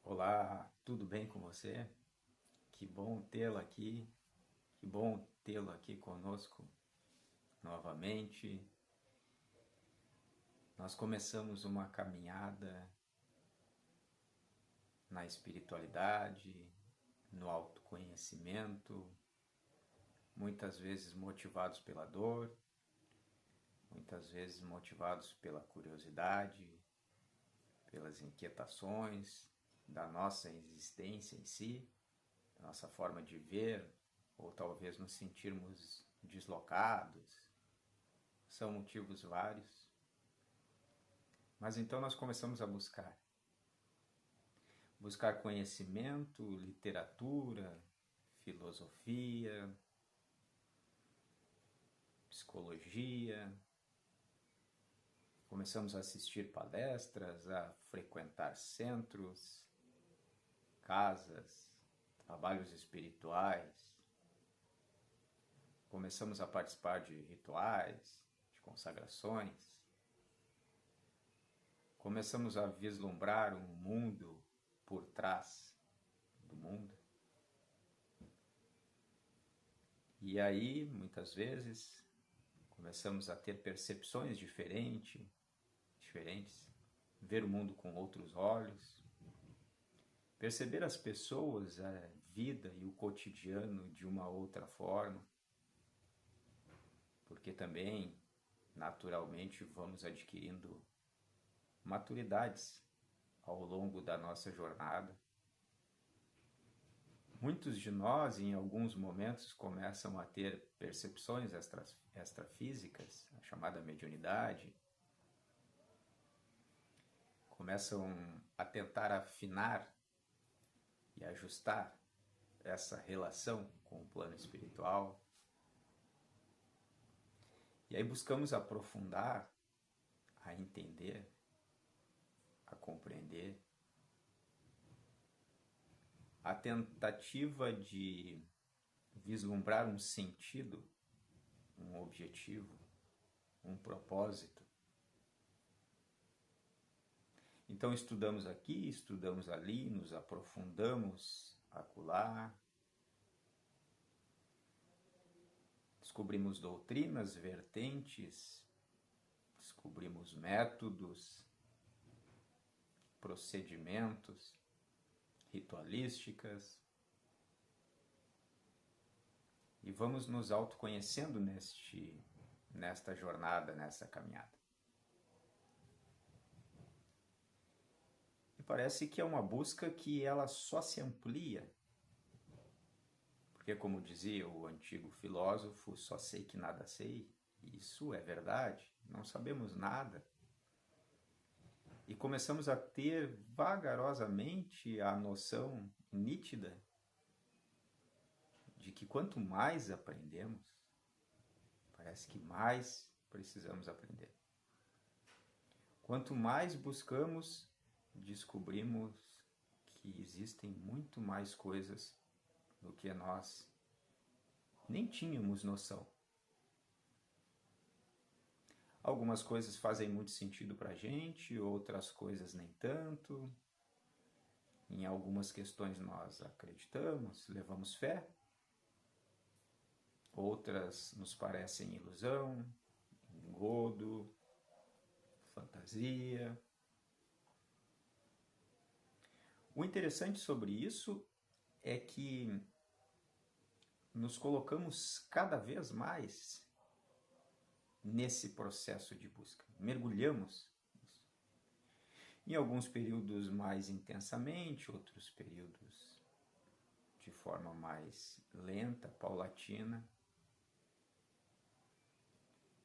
Olá, tudo bem com você? Que bom tê-la aqui, que bom tê-lo aqui conosco novamente. Nós começamos uma caminhada na espiritualidade, no autoconhecimento, muitas vezes motivados pela dor, muitas vezes motivados pela curiosidade, pelas inquietações da nossa existência em si, da nossa forma de ver, ou talvez nos sentirmos deslocados. São motivos vários. Mas então nós começamos a buscar conhecimento, literatura, filosofia, psicologia. Começamos a assistir palestras, a frequentar centros, casas, trabalhos espirituais. Começamos a participar de rituais, de consagrações. Começamos a vislumbrar um mundo por trás do mundo. E aí, muitas vezes, começamos a ter percepções diferentes, ver o mundo com outros olhos, perceber as pessoas, a vida e o cotidiano de uma outra forma, porque também, naturalmente, vamos adquirindo maturidades ao longo da nossa jornada. Muitos de nós, em alguns momentos, começam a ter percepções extrafísicas, a chamada mediunidade, começam a tentar afinar e ajustar essa relação com o plano espiritual. E aí buscamos aprofundar, a entender, a compreender, a tentativa de vislumbrar um sentido, um objetivo, um propósito. Então estudamos aqui, estudamos ali, nos aprofundamos acolá, descobrimos doutrinas, vertentes, descobrimos métodos, procedimentos, ritualísticas, e vamos nos autoconhecendo nesta jornada, nessa caminhada. E parece que é uma busca que ela só se amplia, porque como dizia o antigo filósofo, só sei que nada sei. Isso é verdade, não sabemos nada. E começamos a ter vagarosamente a noção nítida de que quanto mais aprendemos, parece que mais precisamos aprender. Quanto mais buscamos, descobrimos que existem muito mais coisas do que nós nem tínhamos noção. Algumas coisas fazem muito sentido para a gente, outras coisas nem tanto. Em algumas questões nós acreditamos, levamos fé. Outras nos parecem ilusão, engodo, fantasia. O interessante sobre isso é que nos colocamos cada vez mais nesse processo de busca. Mergulhamos nisso. Em alguns períodos mais intensamente, outros períodos de forma mais lenta, paulatina.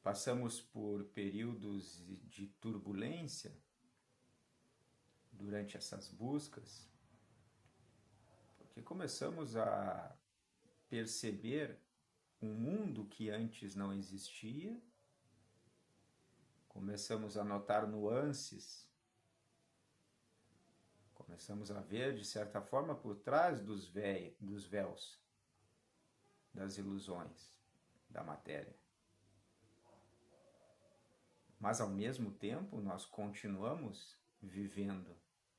Passamos por períodos de turbulência durante essas buscas, porque começamos a perceber um mundo que antes não existia, começamos a notar nuances, começamos a ver, de certa forma, por trás dos véus, das ilusões, da matéria. Mas, ao mesmo tempo, nós continuamos vivendo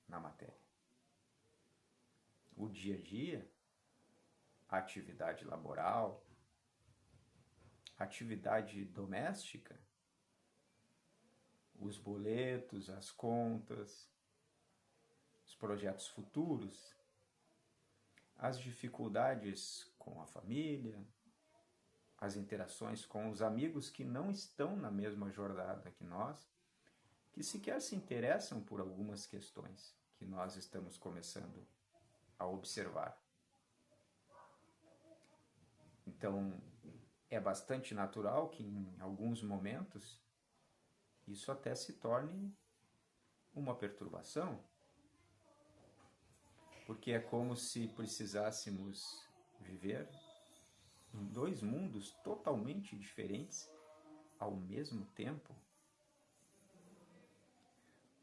na matéria. o dia a dia, a atividade laboral, a atividade doméstica, os boletos, as contas, os projetos futuros, as dificuldades com a família, as interações com os amigos que não estão na mesma jornada que nós, que sequer se interessam por algumas questões que nós estamos começando a observar. Então, é bastante natural que em alguns momentos isso até se torne uma perturbação, porque é como se precisássemos viver em dois mundos totalmente diferentes ao mesmo tempo,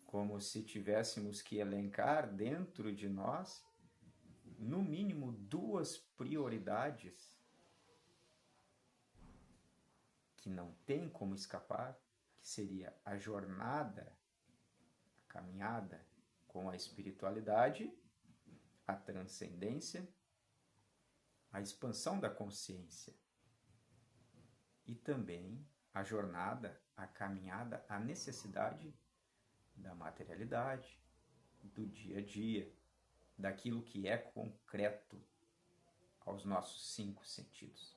como se tivéssemos que elencar dentro de nós, no mínimo, duas prioridades que não tem como escapar, que seria a jornada, a caminhada com a espiritualidade, a transcendência, a expansão da consciência e também a jornada, a caminhada, a necessidade da materialidade, do dia a dia, daquilo que é concreto aos nossos 5 sentidos.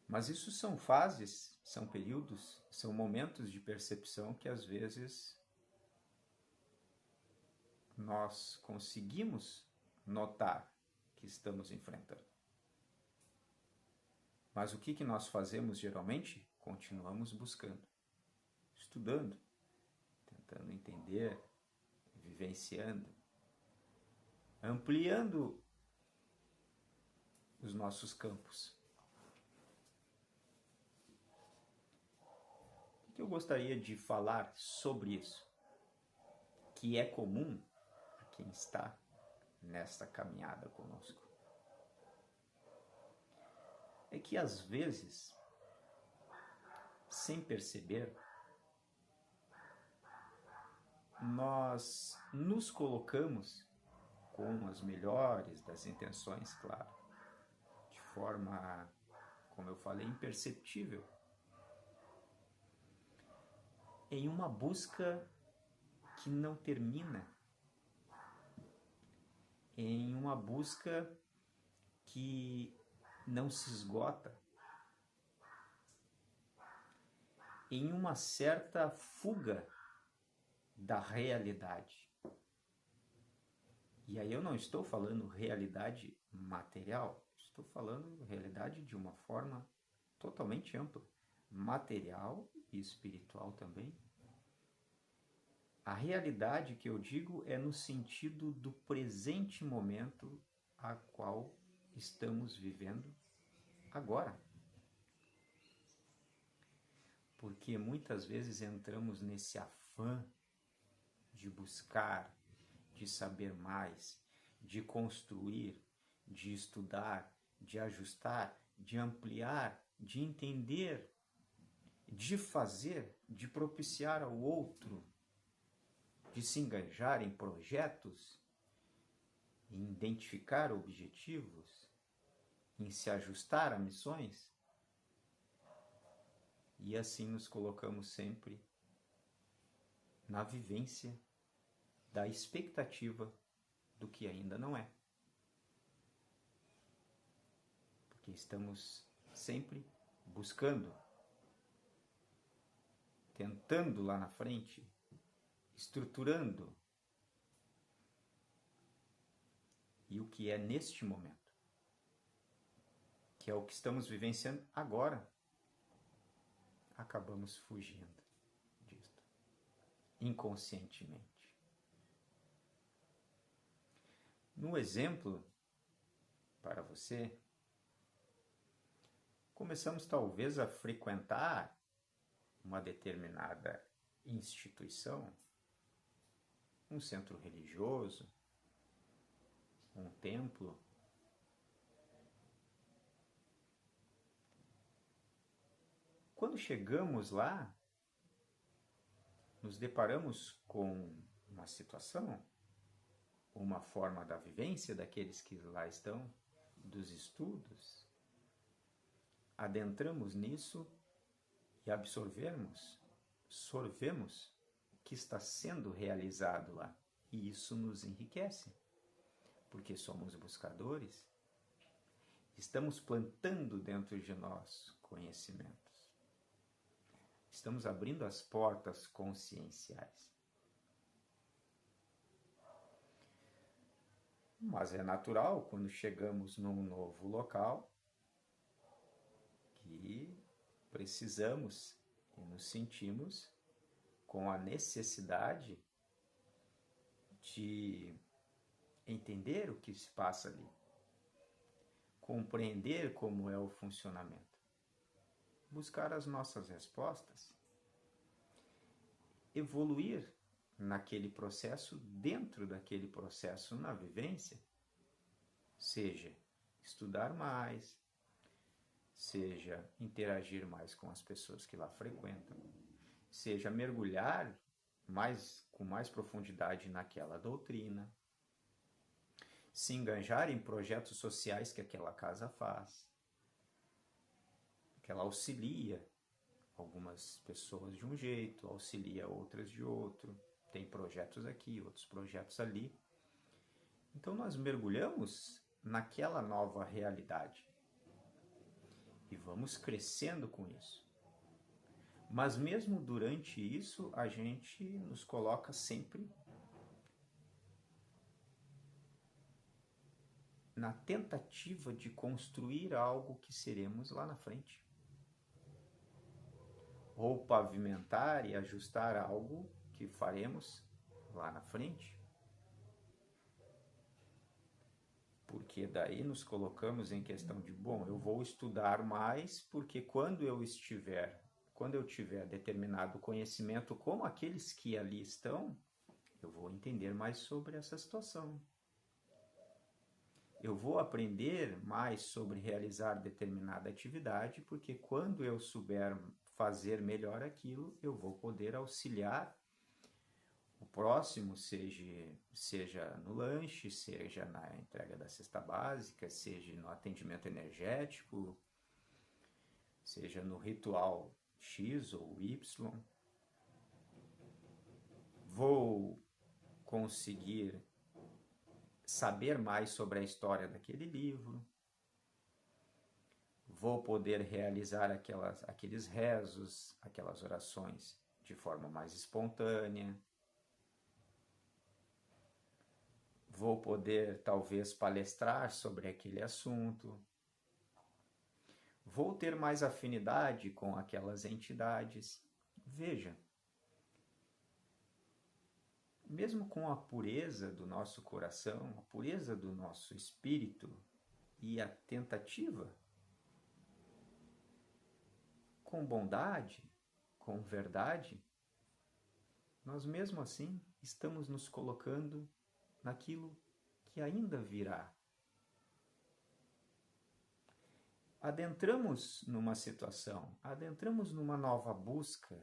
Mas isso são fases, são períodos, são momentos de percepção que às vezes nós conseguimos notar que estamos enfrentando. Mas o que nós fazemos geralmente? Continuamos buscando, estudando, tentando entender, vivenciando, ampliando os nossos campos. O que eu gostaria de falar sobre isso, que é comum a quem está nesta caminhada conosco, é que às vezes, sem perceber, nós nos colocamos com as melhores das intenções, claro, de forma, como eu falei, imperceptível, em uma busca que não termina, em uma busca que não se esgota, em uma certa fuga da realidade. E aí eu não estou falando realidade material, estou falando realidade de uma forma totalmente ampla, material e espiritual também. A realidade que eu digo é no sentido do presente momento a qual estamos vivendo agora. Porque muitas vezes entramos nesse afã de buscar, de saber mais, de construir, de estudar, de ajustar, de ampliar, de entender, de fazer, de propiciar ao outro, de se engajar em projetos, em identificar objetivos, em se ajustar a missões. E assim nos colocamos sempre na vivência da expectativa do que ainda não é. Porque estamos sempre buscando, tentando lá na frente, estruturando. E o que é neste momento, que é o que estamos vivenciando agora, acabamos fugindo disso, inconscientemente. No exemplo, para você, começamos talvez a frequentar uma determinada instituição, um centro religioso, um templo. Quando chegamos lá, nos deparamos com uma situação uma forma da vivência daqueles que lá estão, dos estudos, adentramos nisso e sorvemos o que está sendo realizado lá. E isso nos enriquece, porque somos buscadores, estamos plantando dentro de nós conhecimentos, estamos abrindo as portas conscienciais. Mas é natural, quando chegamos num novo local, que precisamos e nos sentimos com a necessidade de entender o que se passa ali, compreender como é o funcionamento, buscar as nossas respostas, evoluir naquele processo, dentro daquele processo, na vivência, seja estudar mais, seja interagir mais com as pessoas que lá frequentam, seja mergulhar com mais profundidade naquela doutrina, se engajar em projetos sociais que aquela casa faz, que ela auxilia algumas pessoas de um jeito, auxilia outras de outro, tem projetos aqui, outros projetos ali. Então nós mergulhamos naquela nova realidade e vamos crescendo com isso. Mas mesmo durante isso, a gente nos coloca sempre na tentativa de construir algo que seremos lá na frente. Ou pavimentar e ajustar algo que faremos lá na frente. Porque daí nos colocamos em questão de, bom, eu vou estudar mais, porque quando eu tiver determinado conhecimento como aqueles que ali estão, eu vou entender mais sobre essa situação. Eu vou aprender mais sobre realizar determinada atividade, porque quando eu souber fazer melhor aquilo, eu vou poder auxiliar o próximo, seja no lanche, seja na entrega da cesta básica, seja no atendimento energético, seja no ritual X ou Y. Vou conseguir saber mais sobre a história daquele livro. Vou poder realizar aqueles rezos, aquelas orações de forma mais espontânea. Vou poder, talvez, palestrar sobre aquele assunto. Vou ter mais afinidade com aquelas entidades. Veja, mesmo com a pureza do nosso coração, a pureza do nosso espírito e a tentativa, com bondade, com verdade, nós mesmo assim estamos nos colocando naquilo que ainda virá. Adentramos numa situação, adentramos numa nova busca,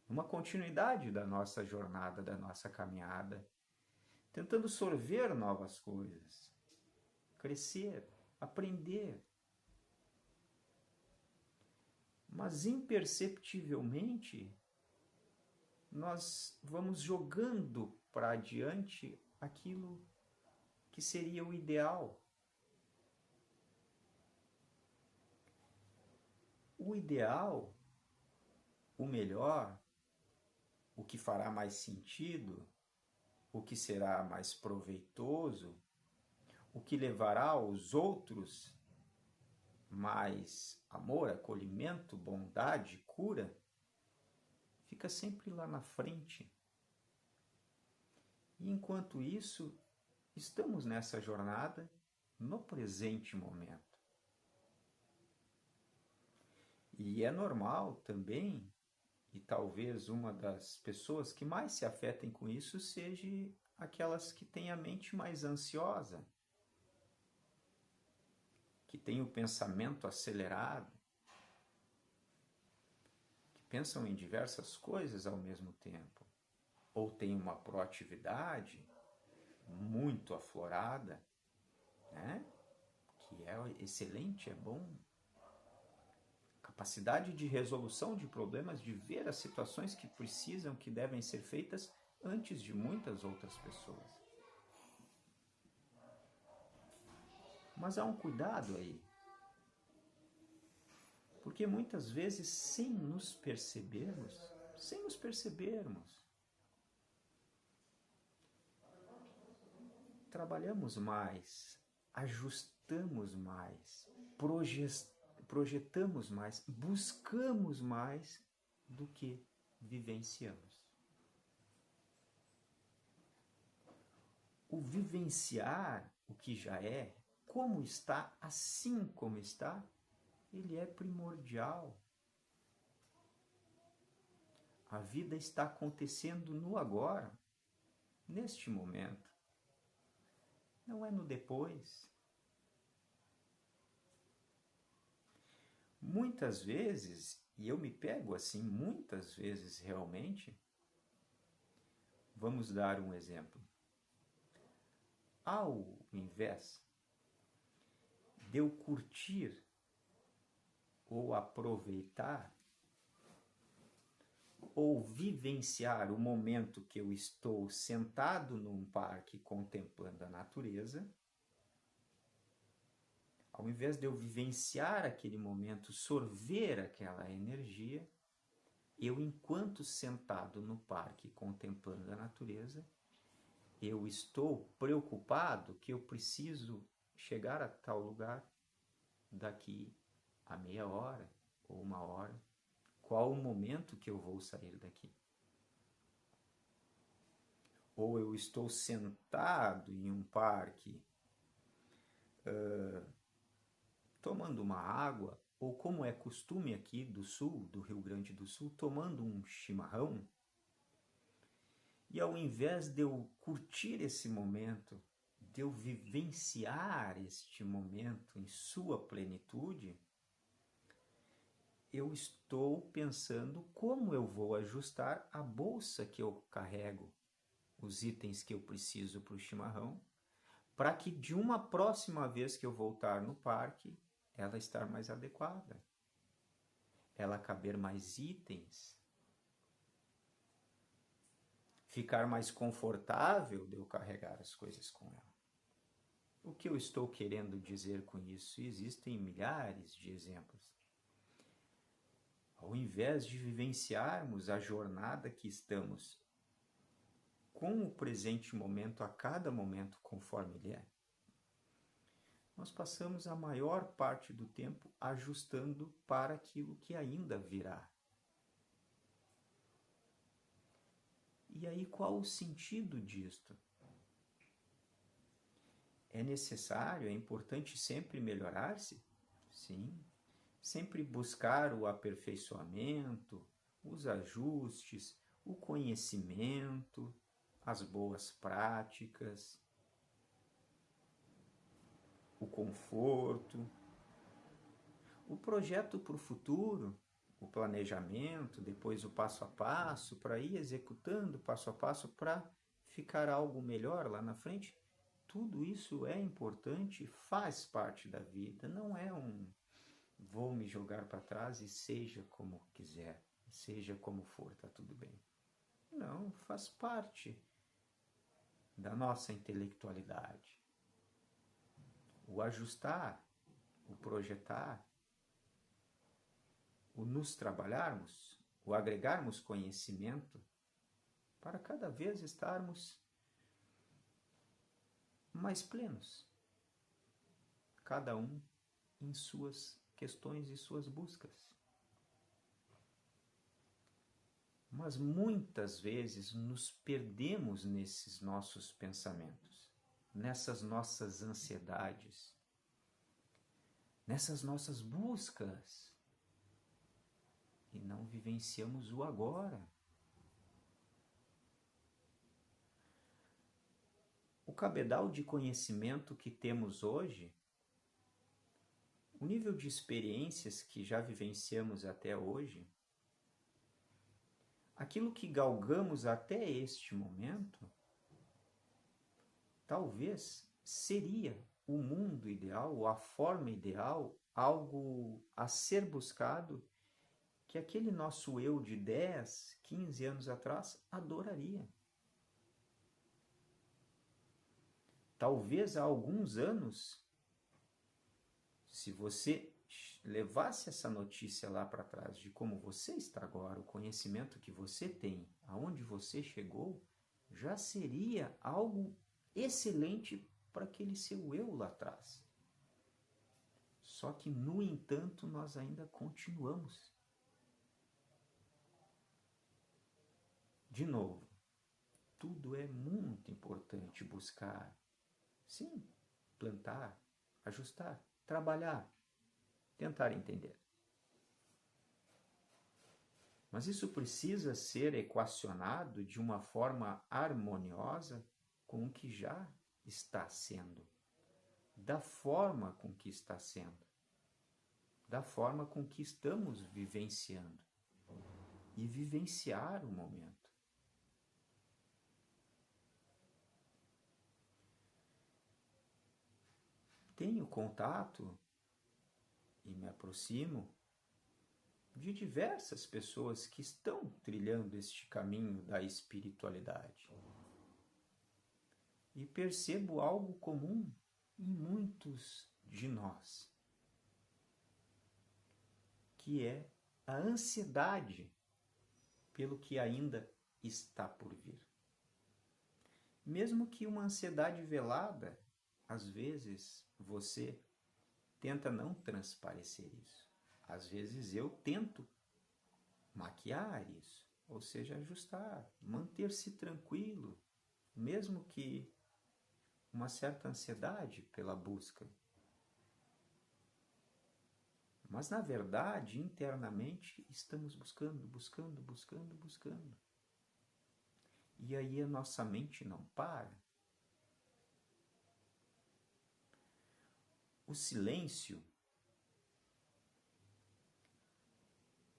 numa continuidade da nossa jornada, da nossa caminhada, tentando sorver novas coisas, crescer, aprender. Mas imperceptivelmente, nós vamos jogando para adiante aquilo que seria o ideal. O ideal, o melhor, o que fará mais sentido, o que será mais proveitoso, o que levará aos outros mais amor, acolhimento, bondade, cura, fica sempre lá na frente. E enquanto isso, estamos nessa jornada no presente momento. E é normal também, e talvez uma das pessoas que mais se afetem com isso seja aquelas que têm a mente mais ansiosa, que têm o pensamento acelerado, que pensam em diversas coisas ao mesmo tempo, ou têm uma proatividade muito aflorada, né? Que é excelente, é bom. Capacidade de resolução de problemas, de ver as situações que precisam, que devem ser feitas antes de muitas outras pessoas. Mas há um cuidado aí. Porque muitas vezes, sem nos percebermos, trabalhamos mais, ajustamos mais, projetamos mais, buscamos mais do que vivenciamos. O vivenciar o que já é, como está, assim como está, ele é primordial. A vida está acontecendo no agora, neste momento. Não é no depois. Muitas vezes, e eu me pego assim, muitas vezes realmente, vamos dar um exemplo. Ao invés de eu curtir ou aproveitar ou vivenciar o momento que eu estou sentado num parque contemplando a natureza, ao invés de eu vivenciar aquele momento, sorver aquela energia, eu, enquanto sentado no parque contemplando a natureza, eu estou preocupado que eu preciso chegar a tal lugar daqui a meia hora ou uma hora. Qual o momento que eu vou sair daqui? Ou eu estou sentado em um parque tomando uma água, ou como é costume aqui do sul, do Rio Grande do Sul, tomando um chimarrão. E ao invés de eu curtir esse momento, de eu vivenciar este momento em sua plenitude, eu estou pensando como eu vou ajustar a bolsa que eu carrego, os itens que eu preciso para o chimarrão, para que de uma próxima vez que eu voltar no parque, ela estar mais adequada, ela caber mais itens, ficar mais confortável de eu carregar as coisas com ela. O que eu estou querendo dizer com isso? Existem milhares de exemplos. Ao invés de vivenciarmos a jornada que estamos com o presente momento, a cada momento conforme ele é, nós passamos a maior parte do tempo ajustando para aquilo que ainda virá. E aí, qual o sentido disto? É necessário, é importante sempre melhorar-se? Sim. Sempre buscar o aperfeiçoamento, os ajustes, o conhecimento, as boas práticas, o conforto, o projeto para o futuro, o planejamento, depois o passo a passo, para ir executando passo a passo para ficar algo melhor lá na frente. Tudo isso é importante, faz parte da vida, não é vou me jogar para trás e seja como quiser, seja como for, tá tudo bem. Não, faz parte da nossa intelectualidade. O ajustar, o projetar, o nos trabalharmos, o agregarmos conhecimento para cada vez estarmos mais plenos, cada um em suas questões e suas buscas. Mas muitas vezes nos perdemos nesses nossos pensamentos, nessas nossas ansiedades, nessas nossas buscas, e não vivenciamos o agora. O cabedal de conhecimento que temos hoje, o nível de experiências que já vivenciamos até hoje, aquilo que galgamos até este momento, talvez seria o mundo ideal, ou a forma ideal, algo a ser buscado, que aquele nosso eu de 10, 15 anos atrás adoraria. Talvez há alguns anos, se você levasse essa notícia lá para trás de como você está agora, o conhecimento que você tem, aonde você chegou, já seria algo excelente para aquele seu eu lá atrás. Só que, no entanto, nós ainda continuamos. De novo, tudo é muito importante buscar. Sim, plantar, ajustar, trabalhar, tentar entender. Mas isso precisa ser equacionado de uma forma harmoniosa com o que já está sendo, da forma com que está sendo, da forma com que estamos vivenciando e vivenciar o momento. Tenho contato e me aproximo de diversas pessoas que estão trilhando este caminho da espiritualidade. E percebo algo comum em muitos de nós, que é a ansiedade pelo que ainda está por vir. Mesmo que uma ansiedade velada, às vezes você tenta não transparecer isso. Às vezes eu tento maquiar isso, ou seja, ajustar, manter-se tranquilo, mesmo que uma certa ansiedade pela busca. Mas, na verdade, internamente, estamos buscando. E aí a nossa mente não para. O silêncio,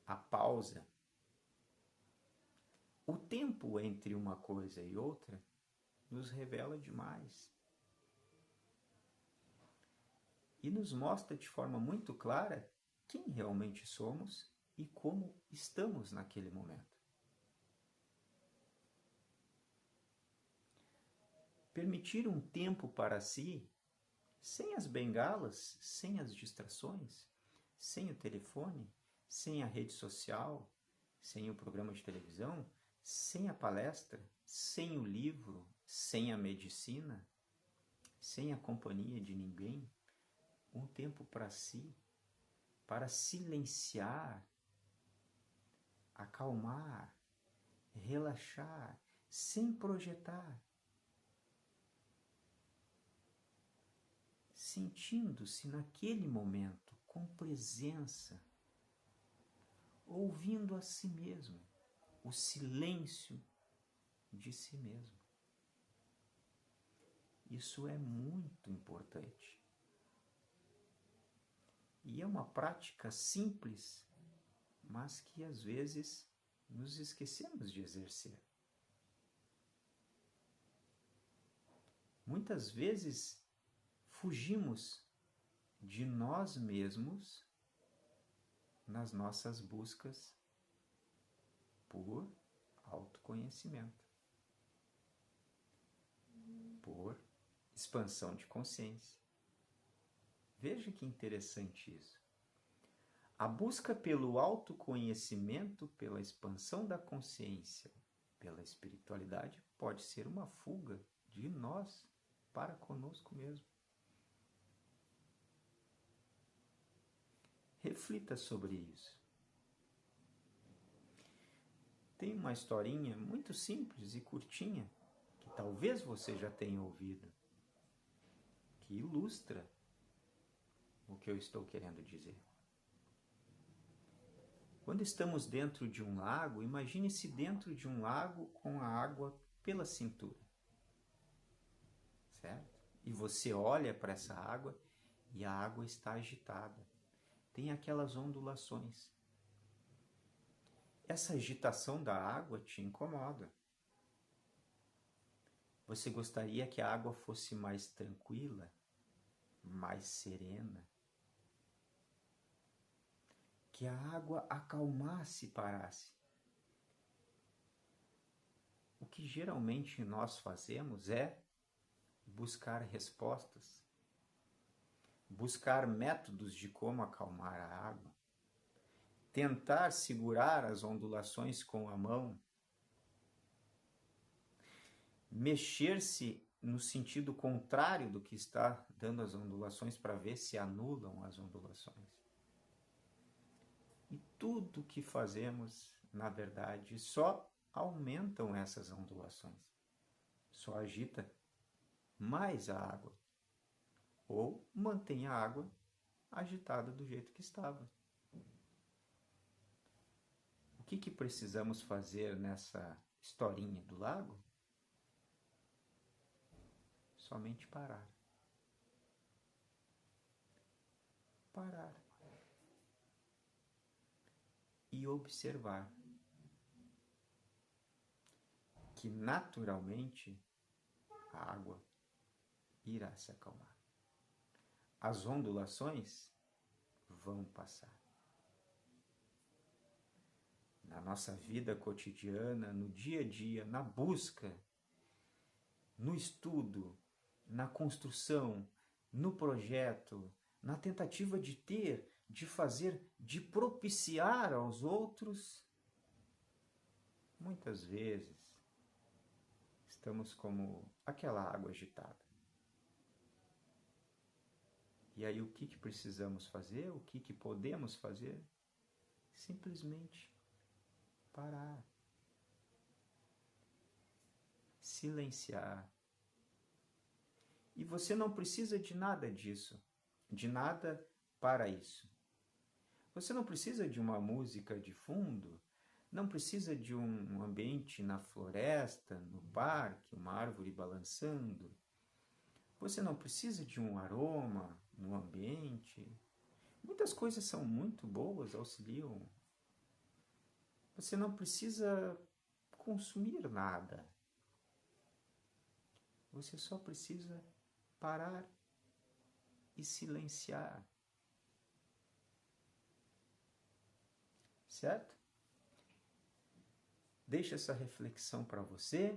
a pausa, o tempo entre uma coisa e outra nos revela demais. E nos mostra de forma muito clara quem realmente somos e como estamos naquele momento. Permitir um tempo para si, sem as bengalas, sem as distrações, sem o telefone, sem a rede social, sem o programa de televisão, sem a palestra, sem o livro, sem a medicina, sem a companhia de ninguém, um tempo para si, para silenciar, acalmar, relaxar, sem projetar, sentindo-se naquele momento com presença, ouvindo a si mesmo, o silêncio de si mesmo. Isso é muito importante. E é uma prática simples, mas que às vezes nos esquecemos de exercer. Muitas vezes fugimos de nós mesmos nas nossas buscas por autoconhecimento, por expansão de consciência. Veja que interessante isso. A busca pelo autoconhecimento, pela expansão da consciência, pela espiritualidade, pode ser uma fuga de nós para conosco mesmo. Reflita sobre isso. Tem uma historinha muito simples e curtinha, que talvez você já tenha ouvido, que ilustra o que eu estou querendo dizer. Quando estamos dentro de um lago, imagine-se dentro de um lago com a água pela cintura. Certo? E você olha para essa água e a água está agitada. Tem aquelas ondulações. Essa agitação da água te incomoda. Você gostaria que a água fosse mais tranquila, mais serena? Que a água acalmasse e parasse? O que geralmente nós fazemos é buscar respostas, buscar métodos de como acalmar a água, tentar segurar as ondulações com a mão, mexer-se no sentido contrário do que está dando as ondulações para ver se anulam as ondulações. E tudo que fazemos, na verdade, só aumentam essas ondulações, só agita mais a água, ou mantém a água agitada do jeito que estava. O que precisamos fazer nessa historinha do lago? Somente parar. Parar. E observar que naturalmente a água irá se acalmar. As ondulações vão passar. Na nossa vida cotidiana, no dia a dia, na busca, no estudo, na construção, no projeto, na tentativa de ter, de fazer, de propiciar aos outros, muitas vezes estamos como aquela água agitada. E aí o que precisamos fazer? O que podemos fazer? Simplesmente parar. Silenciar. E você não precisa de nada disso, de nada para isso. Você não precisa de uma música de fundo, não precisa de um ambiente na floresta, no parque, uma árvore balançando. Você não precisa de um aroma no ambiente. Muitas coisas são muito boas, auxiliam. Você não precisa consumir nada. Você só precisa parar e silenciar. Certo? Deixa essa reflexão para você.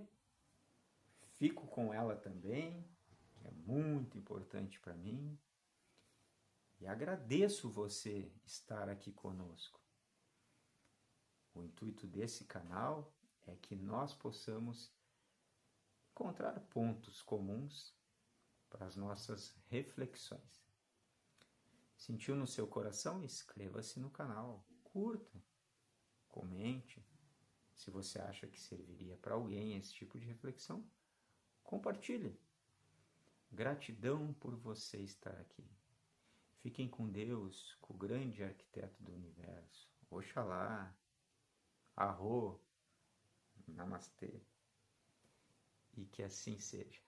Fico com ela também, que é muito importante para mim. E agradeço você estar aqui conosco. O intuito desse canal é que nós possamos encontrar pontos comuns para as nossas reflexões. Sentiu no seu coração? Inscreva-se no canal, curta, comente. Se você acha que serviria para alguém esse tipo de reflexão, compartilhe. Gratidão por você estar aqui. Fiquem com Deus, com o grande arquiteto do universo. Oxalá, Arro, Namastê. E que assim seja.